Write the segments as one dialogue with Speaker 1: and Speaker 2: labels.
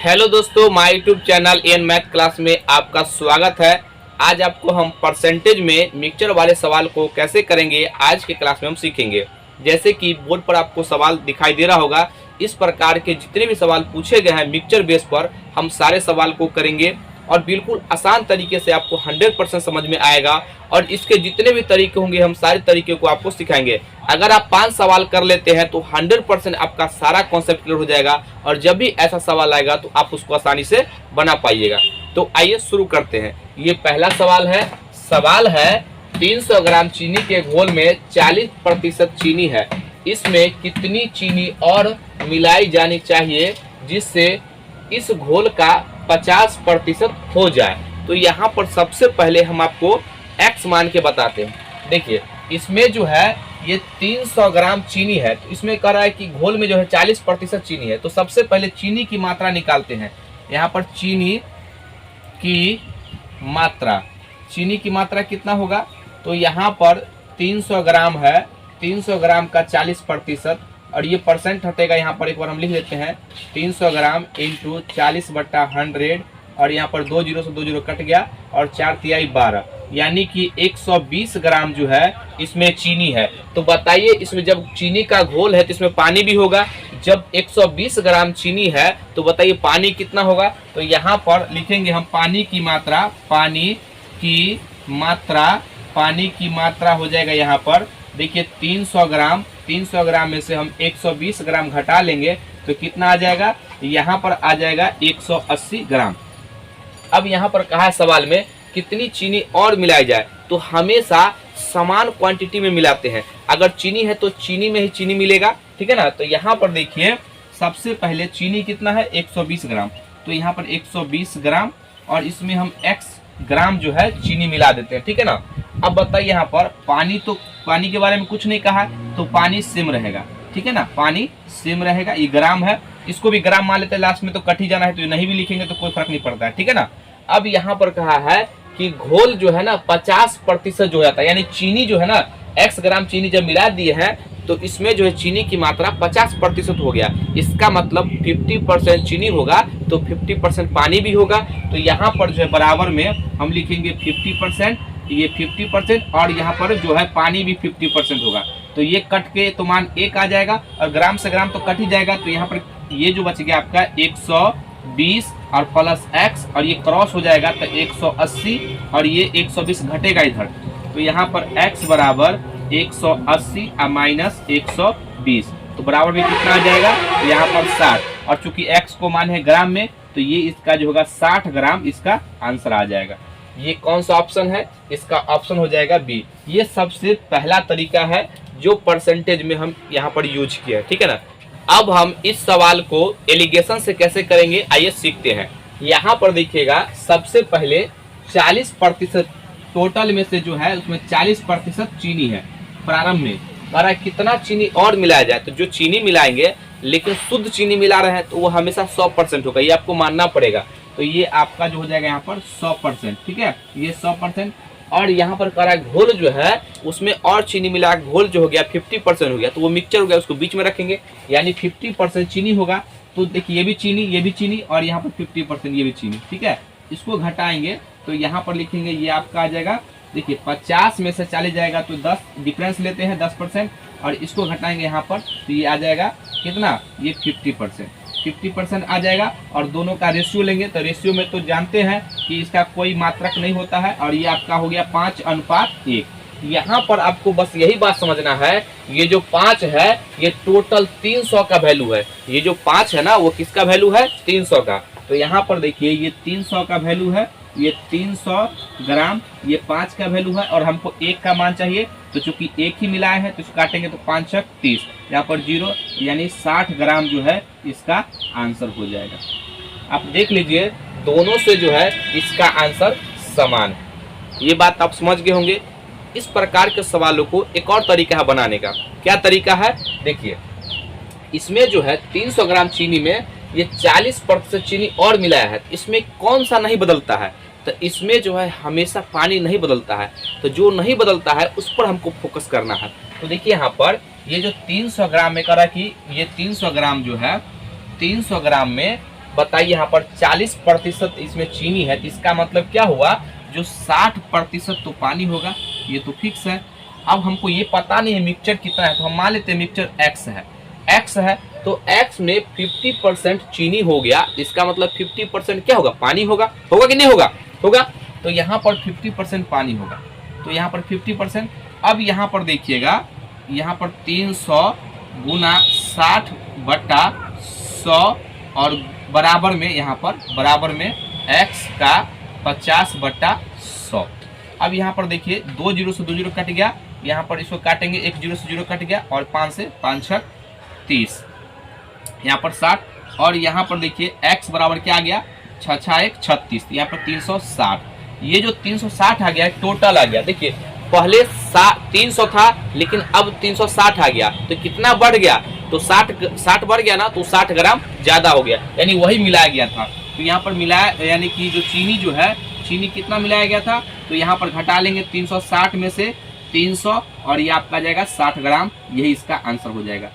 Speaker 1: Hello दोस्तों, my YouTube channel N math class में आपका स्वागत है। आज आपको हम परसेंटेज में मिक्सचर वाले सवाल को कैसे करेंगे आज के क्लास में हम सीखेंगे। जैसे कि बोर्ड पर आपको सवाल दिखाई दे रहा होगा, इस प्रकार के जितने भी सवाल पूछे गए हैं मिक्सचर बेस पर हम सारे सवाल को करेंगे और बिल्कुल आसान तरीके से आपको 100% समझ में आएगा। और इसके जितने भी तरीके होंगे हम सारे तरीके को आपको सिखाएंगे। अगर आप 5 सवाल कर लेते हैं तो 100% आपका सारा कॉन्सेप्ट क्लियर हो जाएगा और जब भी ऐसा सवाल आएगा तो आप उसको आसानी से बना पाइएगा। तो आइए शुरू करते हैं। ये पहला सवाल है 300 ग्राम चीनी के घोल में 40% चीनी है, इसमें कितनी चीनी और मिलाई जानी चाहिए जिससे इस घोल का 50% हो जाए। तो यहाँ पर सबसे पहले हम आपको x मान के बताते हैं। देखिए इसमें जो है ये 300 ग्राम चीनी है, तो इसमें कह रहा है कि घोल में जो है 40% चीनी है। तो सबसे पहले चीनी की मात्रा निकालते हैं। यहाँ पर चीनी की मात्रा कितना होगा, तो यहाँ पर 300 ग्राम है, 300 ग्राम का 40% और ये परसेंट हटेगा। यहाँ पर एक बार हम लिख लेते हैं 300 ग्राम इंटू 40/100 और यहाँ पर 2 जीरो से 2 जीरो कट गया और 4 तिहाई 12, यानी कि 120 ग्राम जो है इसमें चीनी है। तो बताइए इसमें जब चीनी का घोल है तो इसमें पानी भी होगा। जब 120 ग्राम चीनी है तो बताइए पानी कितना होगा। तो यहाँ पर लिखेंगे हम पानी की मात्रा हो जाएगा। यहाँ पर देखिए 300 ग्राम में से हम 120 ग्राम घटा लेंगे तो कितना आ जाएगा, यहाँ पर आ जाएगा 180 ग्राम। अब यहाँ पर कहा है सवाल में कितनी चीनी और मिलाई जाए, तो हमेशा समान क्वांटिटी में मिलाते हैं। अगर चीनी है तो चीनी में ही चीनी मिलेगा, ठीक है ना। तो यहाँ पर देखिए सबसे पहले चीनी कितना है 120 ग्राम, तो यहाँ पर 120 ग्राम और इसमें हम x ग्राम जो है चीनी मिला देते हैं, ठीक है ना। अब बताइए यहाँ पर पानी के बारे में कुछ नहीं कहा, तो पानी सेम रहेगा, ठीक है ना। पानी सेम रहेगा, ये ग्राम है, इसको भी ग्राम मान लेते हैं। लास्ट में तो कट ही जाना है, तो ये नहीं भी लिखेंगे तो कोई फर्क नहीं पड़ता है, ठीक है ना। अब यहाँ पर कहा है कि घोल जो है ना 50% जो हो जाता है, यानी चीनी जो है ना x ग्राम चीनी जब मिला दिए हैं तो इसमें जो है चीनी की मात्रा 50% हो गया। इसका मतलब 50% चीनी होगा तो 50% पानी भी होगा। तो यहाँ पर जो है बराबर में हम लिखेंगे 50%, ये 50% और यहाँ पर जो है पानी भी 50% होगा। तो ये कट के तो मान 1 आ जाएगा और ग्राम से ग्राम तो कट ही जाएगा। तो यहाँ पर ये जो बच गया आपका 120 और प्लस x और ये क्रॉस हो जाएगा तो 180 और ये 120 घटेगा इधर। तो यहाँ पर x बराबर 180 माइनस 120, तो बराबर में कितना आ जाएगा, तो यहाँ पर 60 और चूंकि x को मान है ग्राम में तो ये इसका जो होगा 60 ग्राम इसका आंसर आ जाएगा। ये कौन सा ऑप्शन है, इसका ऑप्शन हो जाएगा बी। ये सबसे पहला तरीका है जो परसेंटेज में हम यहाँ पर यूज किया है, ठीक है ना। अब हम इस सवाल को एलिगेशन से कैसे करेंगे आइए सीखते हैं। यहाँ पर देखिएगा सबसे पहले 40% टोटल में से जो है उसमें 40% चीनी है। प्रारंभ में हमारा कितना चीनी और मिलाया जाए, तो जो चीनी मिलाएंगे लेकिन शुद्ध चीनी मिला रहे हैं तो वो हमेशा 100% होगा, ये आपको मानना पड़ेगा। तो ये आपका जो हो जाएगा यहाँ पर 100%, ठीक है, ये 100%। और यहाँ पर करा घोल जो है उसमें और चीनी मिला घोल जो हो गया 50% हो गया, तो वो मिक्सचर हो गया, उसको बीच में रखेंगे यानी 50% चीनी होगा। तो देखिए ये भी चीनी और यहाँ पर 50% ये भी चीनी, ठीक है। इसको घटाएंगे तो यहाँ पर लिखेंगे ये आपका आ जाएगा, देखिए 50 में से 40 जाएगा तो 10 डिफरेंस लेते हैं 10% और इसको घटाएंगे यहाँ पर तो ये आ जाएगा कितना, ये 50% आ जाएगा। और दोनों का रेशियो लेंगे तो रेशियो में तो जानते हैं कि इसका कोई मात्रक नहीं होता है और ये आपका हो गया 5:1। यहाँ पर आपको बस यही बात समझना है, ये जो 5 है ये टोटल 300 का वैल्यू है। ये जो 5 है ना वो किसका वैल्यू है, 300 का। तो यहाँ पर देखिए ये 300 का वैल्यू है, ये 300 ग्राम, ये 5 का वैल्यू है और हमको 1 का मान चाहिए। तो चूंकि 1 ही मिलाए हैं तो इसको काटेंगे तो 5 × 30, यहाँ पर 0 यानी 60 ग्राम जो है इसका आंसर हो जाएगा। आप देख लीजिए दोनों से जो है इसका आंसर समान है। ये बात आप समझ गए होंगे। इस प्रकार के सवालों को एक और तरीका है बनाने का। क्या तरीका है, देखिए इसमें जो है 300 ग्राम चीनी में ये 40% चीनी और मिलाया है, इसमें कौन सा नहीं बदलता है, तो इसमें जो है हमेशा पानी नहीं बदलता है। तो जो नहीं बदलता है उस पर हमको फोकस करना है। तो देखिए यहाँ पर ये जो 300 ग्राम में करा कि ये 300 ग्राम जो है 300 ग्राम में बताइए यहाँ पर 40% इसमें चीनी है, तो इसका मतलब क्या हुआ, जो 60% तो पानी होगा, ये तो फिक्स है। अब हमको ये पता नहीं है मिक्सचर कितना है, तो हम मान लेते हैं मिक्सचर x है, x है तो x में 50% चीनी हो गया, इसका मतलब 50% क्या होगा, पानी होगा, होगा कि नहीं होगा, होगा। तो यहाँ पर 50% पानी होगा, तो यहाँ पर 50%। अब यहाँ पर देखिएगा, यहाँ पर 300 गुना 60/100 और बराबर में, यहाँ पर बराबर में x का 50/100। अब यहाँ पर देखिए 2 जीरो से 2 जीरो कट गया, यहाँ पर इसको काटेंगे, 1 जीरो से 0 कट गया और 5 से 5 6 30, यहाँ पर 60। और यहाँ पर देखिए x बराबर क्या आ गया, 6 6 1 36, यहाँ पर 360। ये जो 360 आ गया टोटल आ गया, देखिए पहले 300 था लेकिन अब 360 आ गया, तो कितना बढ़ गया, तो 60 बढ़ गया ना, तो 60 ग्राम ज्यादा हो गया, यानी वही मिलाया गया था। तो यहाँ पर मिलाया, यानी कि जो चीनी जो है, चीनी कितना मिलाया गया था, तो यहाँ पर घटा लेंगे 360 में से 300 और ये आपका जाएगा 60 ग्राम, यही इसका आंसर हो जाएगा।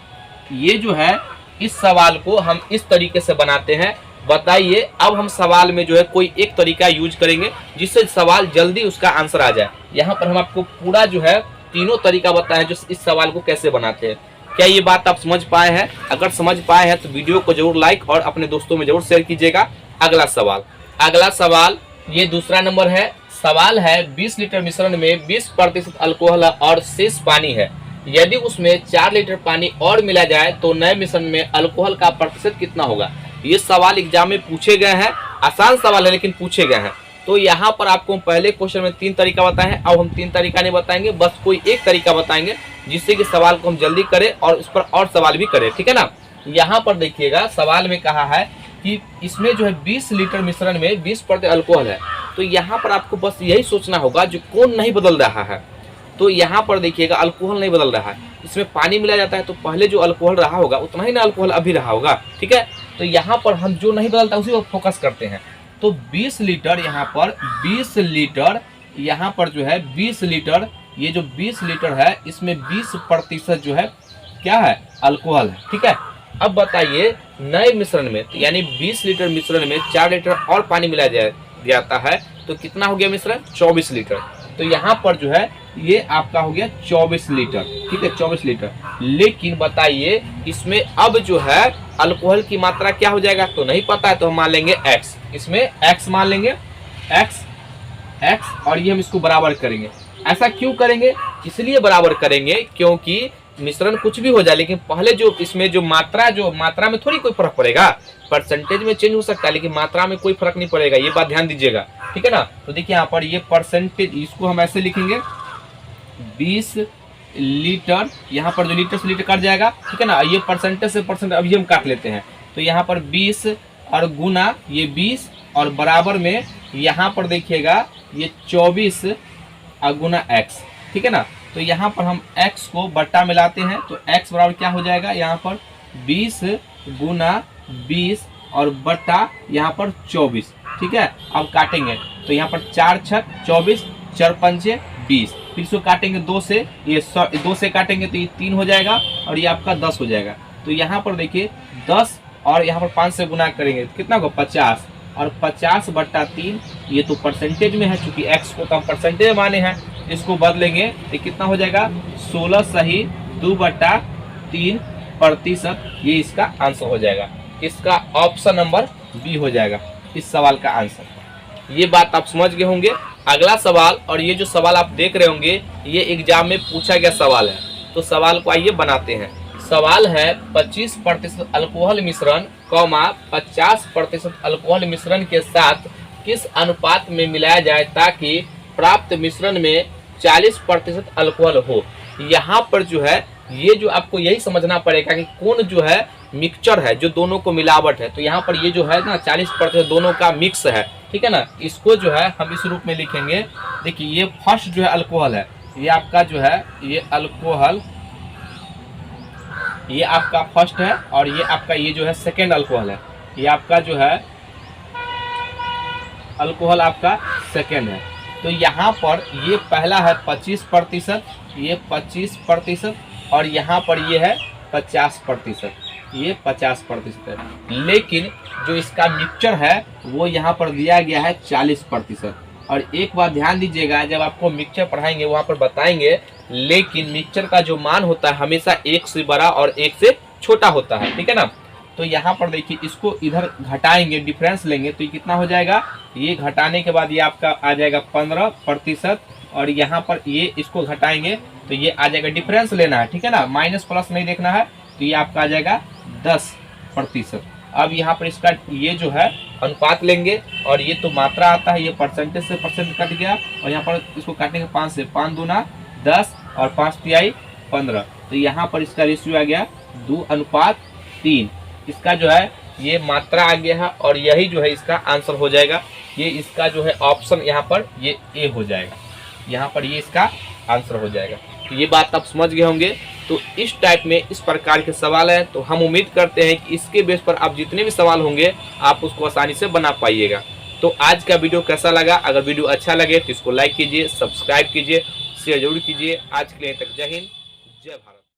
Speaker 1: ये जो है इस सवाल को हम इस तरीके से बनाते हैं। बताइए अब हम सवाल में जो है कोई एक तरीका यूज करेंगे जिससे सवाल जल्दी उसका आंसर आ जाए। यहाँ पर हम आपको पूरा जो है तीनों तरीका बताया जो इस सवाल को कैसे बनाते हैं। क्या ये बात आप समझ पाए हैं? अगर समझ पाए हैं तो वीडियो को जरूर लाइक और अपने दोस्तों में जरूर शेयर कीजिएगा। अगला सवाल ये दूसरा नंबर है। सवाल है 20 लीटर मिश्रण में 20% अल्कोहल और शेष पानी है। यदि उसमें 4 लीटर पानी और मिला जाए तो नए मिश्रण में अल्कोहल का प्रतिशत कितना होगा। ये सवाल एग्जाम में पूछे गए हैं, आसान सवाल है लेकिन पूछे गए हैं। तो यहाँ पर आपको पहले क्वेश्चन में 3 तरीका बताए हैं, अब हम 3 तरीका नहीं बताएंगे, बस कोई एक तरीका बताएंगे जिससे कि सवाल को हम जल्दी करें और उस पर और सवाल भी करें, ठीक है ना। यहाँ पर देखिएगा सवाल में कहा है कि इसमें जो है 20 लीटर मिश्रण में 20% अल्कोहल है। तो यहाँ पर आपको बस यही सोचना होगा जो कौन नहीं बदल रहा है। तो यहाँ पर देखिएगा अल्कोहल नहीं बदल रहा है, इसमें पानी मिला जाता है तो पहले जो अल्कोहल रहा होगा उतना ही ना अल्कोहल अभी रहा होगा, ठीक है। तो यहाँ पर हम जो नहीं बदलता उसी को फोकस करते हैं। तो 20 लीटर यहाँ पर 20 लीटर यहाँ पर जो है 20 लीटर, ये जो 20 लीटर है इसमें 20% जो है क्या है, अल्कोहल है, ठीक है। अब बताइए नए मिश्रण में, यानी 20 लीटर मिश्रण में 4 लीटर और पानी मिलाया जाता है तो कितना हो गया मिश्रण, 24 लीटर। तो यहाँ पर जो है ये आपका हो गया 24 लीटर, ठीक है, 24 लीटर। लेकिन बताइए इसमें अब जो है अल्कोहल की मात्रा क्या हो जाएगा, तो नहीं पता है, तो हम मान लेंगे x, इसमें x मान लेंगे, x और ये हम इसको बराबर करेंगे। ऐसा क्यों करेंगे, इसलिए बराबर करेंगे क्योंकि मिश्रण कुछ भी हो जाए लेकिन पहले जो इसमें जो मात्रा में थोड़ी कोई फर्क पड़ेगा, परसेंटेज में चेंज हो सकता है लेकिन मात्रा में कोई फर्क नहीं पड़ेगा, ये बात ध्यान दीजिएगा, ठीक है ना। तो देखिए यहाँ पर ये परसेंटेज, इसको हम ऐसे लिखेंगे 20 लीटर, यहाँ पर जो लीटर से लीटर कट जाएगा, ठीक है ना। ये परसेंटेज से परसेंट अभी हम काट लेते हैं। तो यहाँ पर 20 और गुना ये 20 और बराबर में यहाँ पर देखिएगा ये 24 और गुना x, ठीक है ना। तो यहाँ पर हम x को बट्टा मिलाते हैं तो x बराबर क्या हो जाएगा, यहाँ पर 20 गुना 20 और बट्टा यहाँ पर 24, ठीक है। अब काटेंगे तो यहाँ पर 4 6 24, 4 5 20, फिर इसको काटेंगे 2 से, ये 2 से काटेंगे तो ये 3 हो जाएगा और ये आपका 10 हो जाएगा। तो यहाँ पर देखिए 10 और यहाँ पर 5 से गुना करेंगे तो कितना होगा 50 और 50/3, ये तो परसेंटेज में है, चूंकि x को तो हम परसेंटेज माने हैं, इसको बदलेंगे तो कितना हो जाएगा 16 सही 2/3%, ये इसका आंसर हो जाएगा। इसका ऑप्शन नंबर बी हो जाएगा इस सवाल का आंसर। ये बात आप समझ गए होंगे। अगला सवाल, और ये जो सवाल आप देख रहे होंगे ये एग्जाम में पूछा गया सवाल है, तो सवाल को आइए बनाते हैं। सवाल है 25% अल्कोहल मिश्रण, 50% अल्कोहल मिश्रण के साथ किस अनुपात में मिलाया जाए ताकि प्राप्त मिश्रण में 40% अल्कोहल हो। यहाँ पर जो है ये जो आपको यही समझना पड़ेगा कि कौन जो है मिक्सचर है जो दोनों को मिलावट है। तो यहाँ पर ये जो है ना 40% दोनों का मिक्स है, ठीक है ना। इसको जो है हम इस रूप में लिखेंगे। देखिए ये फर्स्ट जो है अल्कोहल है, ये आपका जो है ये अल्कोहल, ये आपका फर्स्ट है और ये आपका ये जो है सेकेंड अल्कोहल है, ये आपका जो है अल्कोहल आपका सेकेंड है। तो यहाँ पर ये पहला है 25%, ये 25% और यहाँ पर ये है 50%। ये 50% है। लेकिन जो इसका मिक्सचर है वो यहाँ पर दिया गया है 40%। और एक बात ध्यान दीजिएगा, जब आपको मिक्सचर पढ़ाएंगे वहाँ पर बताएंगे, लेकिन मिक्सचर का जो मान होता है हमेशा 1 से बड़ा और 1 से छोटा होता है, ठीक है ना। तो यहाँ पर देखिए इसको इधर घटाएंगे, डिफरेंस लेंगे तो ये कितना हो जाएगा, ये घटाने के बाद ये आपका आ जाएगा 15%। और यहाँ पर ये इसको घटाएंगे तो ये आ जाएगा, डिफरेंस लेना है, ठीक है ना, माइनस प्लस नहीं देखना है। तो ये आपका आ जाएगा 10%। अब यहाँ पर इसका ये जो है अनुपात लेंगे, और ये तो मात्रा आता है, ये परसेंटेज से परसेंट कट गया, और यहाँ पर इसको काटेंगे 5 से, 5 दूना 10 और 5 तिहाई 15। तो यहाँ पर इसका रेशियो आ गया 2:3। इसका जो है ये मात्रा आ गया है, और यही जो है इसका आंसर हो जाएगा। ये इसका जो है ऑप्शन यहाँ पर ये ए हो जाएगा, यहाँ पर ये इसका आंसर हो जाएगा। तो ये बात आप समझ गए होंगे। तो इस टाइप में इस प्रकार के सवाल हैं, तो हम उम्मीद करते हैं कि इसके बेस पर आप जितने भी सवाल होंगे आप उसको आसानी से बना पाइएगा। तो आज का वीडियो कैसा लगा? अगर वीडियो अच्छा लगे तो इसको लाइक कीजिए, सब्सक्राइब कीजिए, शेयर जरूर कीजिए। आज के लिए तक जय हिंद, जय भारत।